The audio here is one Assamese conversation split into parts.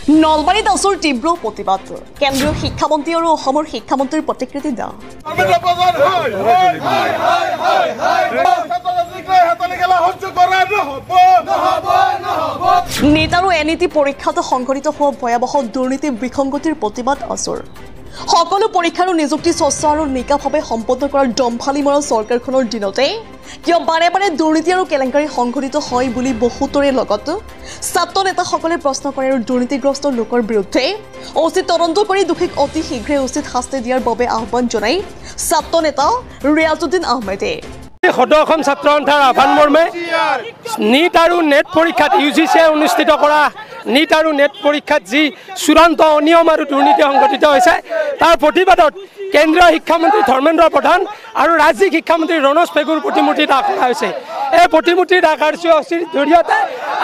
নলবাৰীত অসুৰ তীব্ৰ প্ৰতিবাদ কেন্দ্ৰীয় শিক্ষামন্ত্ৰী আৰু অসমৰ শিক্ষামন্ত্ৰীৰ প্ৰতিকৃতি দা নীট আৰু এনইটি পৰীক্ষাত সংঘটিত হোৱা ভয়াৱহ দুৰ্নীতি বিসংগতিৰ প্ৰতিবাদ অসুৰ সকলো পৰীক্ষা আৰু নিযুক্তি স্বচ্ছ আৰু নিকাভাৱে সম্পন্ন কৰাৰ দম্ভালি মৰা চৰকাৰখনৰ দিনতে কিয় বাৰে বাৰে দুৰ্নীতি আৰু কেলেংকাৰী সংঘটিত হয় বুলি বহুতৰে লগত ছাত্ৰ নেতাসকলে প্ৰশ্ন কৰে আৰু দুৰ্নীতিগ্ৰস্ত লোকৰ বিৰুদ্ধে উচিত তদন্ত কৰি দোষীক অতি শীঘ্ৰে উচিত শাস্তি দিয়াৰ বাবে আহ্বান জনাই ছাত্ৰ নেতা ৰিয়াজুদ্দিন আহমেদে সদৌ অসম ছাত্ৰ সন্থাৰ আহ্বান মৰ্মে নীট আৰু নেট পৰীক্ষাত ইউজিচিয়ে অনুষ্ঠিত কৰা নীট আৰু নেট পৰীক্ষাত যি চূড়ান্ত অনিয়ম আৰু দুৰ্নীতি সংঘটিত হৈছে তাৰ প্ৰতিবাদত কেন্দ্ৰীয় শিক্ষামন্ত্ৰী ধৰ্মেন্দ্ৰ প্ৰধান আৰু ৰাজ্যিক শিক্ষামন্ত্ৰী ৰণোজ পেগুৰ প্ৰতিমূৰ্তি দাহ কৰা হৈছে। এই প্ৰতিমূৰ্তি দাহ কাৰ্যসূচীৰ জৰিয়তে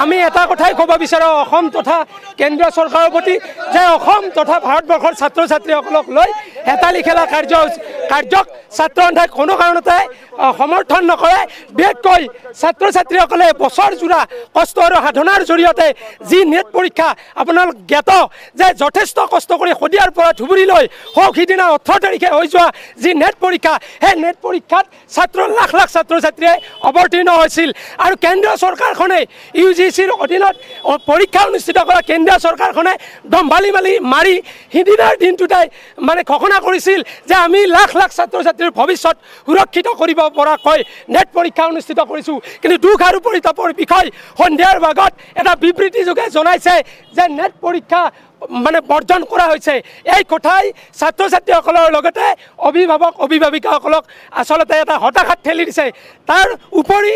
আমি এটা কথাই ক'ব বিচাৰোঁ অসম তথা কেন্দ্ৰীয় চৰকাৰৰ প্ৰতি যে অসম তথা ভাৰতবৰ্ষৰ ছাত্ৰ ছাত্ৰীসকলক লৈ হেতালি খেলা কাৰ্যক ছাত্ৰ সন্থাই কোনো কাৰণতে সমৰ্থন নকৰে। বিশেষকৈ ছাত্ৰ ছাত্ৰীসকলে বছৰজোৰা কষ্ট আৰু সাধনাৰ জৰিয়তে যি নেট পৰীক্ষা আপোনালোক জ্ঞাত যে যথেষ্ট কষ্ট কৰি শদিয়াৰ পৰা ধুবুৰী লৈ হওক সিদিনা 18 তাৰিখে হৈ যোৱা যি নেট পৰীক্ষা সেই নেট পৰীক্ষাত লাখ লাখ ছাত্ৰ ছাত্ৰীয়ে অৱতীৰ্ণ হৈছিল আৰু কেন্দ্ৰীয় চৰকাৰখনে ইউজিচিৰ অধীনত পৰীক্ষা অনুষ্ঠিত কৰা কেন্দ্ৰীয় চৰকাৰখনে দম্ভালি মাৰি সিদিনাৰ দিনটোতে মানে ঘোষণা কৰিছিল যে আমি লাখ লাখ ছাত্ৰ ছাত্ৰীৰ ভৱিষ্যত সুৰক্ষিত কৰিব পৰাকৈ নেট পৰীক্ষা অনুষ্ঠিত কৰিছোঁ। কিন্তু দুখ আৰু পৰিতাপৰ বিষয় সন্ধিয়াৰ ভাগত এটা বিবৃতি যোগে জনাইছে যে নেট পৰীক্ষা মানে বৰ্জন কৰা হৈছে। এই কথাই ছাত্ৰ ছাত্ৰীসকলৰ লগতে অভিভাৱক অভিভাৱিকাসকলক আচলতে এটা হতাশাত ঠেলি দিছে। তাৰ উপৰি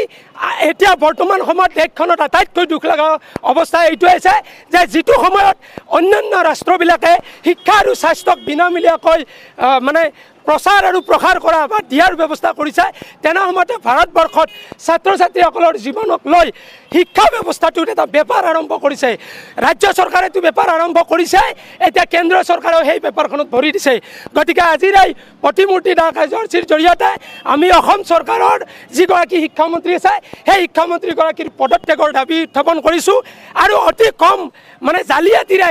এতিয়া বৰ্তমান সময়ত দেশখনত আটাইতকৈ দুখ লগা অৱস্থা এইটো হৈছে যে যিটো সময়ত অন্যান্য ৰাষ্ট্ৰবিলাকে শিক্ষা আৰু স্বাস্থ্যক বিনামূলীয়াকৈ মানে প্ৰচাৰ আৰু প্ৰসাৰ কৰা বা দিয়াৰ ব্যৱস্থা কৰিছে তেনে সময়তে ভাৰতবৰ্ষত ছাত্ৰ ছাত্ৰীসকলৰ জীৱনক লৈ শিক্ষা ব্যৱস্থাটোত এটা বেপাৰ আৰম্ভ কৰিছে। ৰাজ্য চৰকাৰেতো বেপাৰ আৰম্ভ কৰিছে, এতিয়া কেন্দ্ৰীয় চৰকাৰেও সেই বেপাৰখনত ভৰি দিছে। গতিকে আজিৰ এই প্ৰতিমূৰ্তি দাহ কাৰ্যসূচীৰ জৰিয়তে আমি অসম চৰকাৰৰ যিগৰাকী শিক্ষামন্ত্ৰী আছে সেই শিক্ষামন্ত্ৰীগৰাকীৰ পদত্যাগৰ দাবী উত্থাপন কৰিছোঁ আৰু অতি কম মানে জালিয়াতিৰে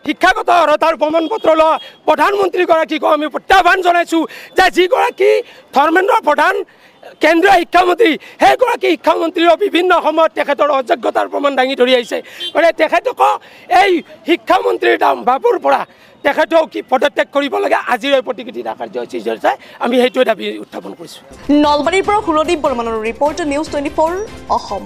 শিক্ষাগত অৰ্হতাৰ প্ৰমাণ পত্ৰ লোৱা প্ৰধানমন্ত্ৰীগৰাকীকো আমি প্ৰত্যাহ্বান জনাইছোঁ যে যিগৰাকী ধৰ্মেন্দ্ৰ প্ৰধান কেন্দ্ৰীয় শিক্ষামন্ত্ৰী সেইগৰাকী শিক্ষামন্ত্ৰীও বিভিন্ন সময়ত তেখেতৰ অযোগ্যতাৰ প্ৰমাণ দাঙি ধৰি আহিছে। গতিকে তেখেতকো এই শিক্ষামন্ত্ৰীৰ বাবুৰ পৰা তেখেতেও কি পদত্যাগ কৰিব লাগে আজিৰ এই প্ৰতিকৃতি দাহ কাৰ্যসূচীৰ জৰিয়তে আমি সেইটোৱে দাবী উত্থাপন কৰিছোঁ। নলবাৰীৰ পৰা সুৰদীপ বৰ্মনৰ ৰিপৰ্ট নিউজ 24 অসম।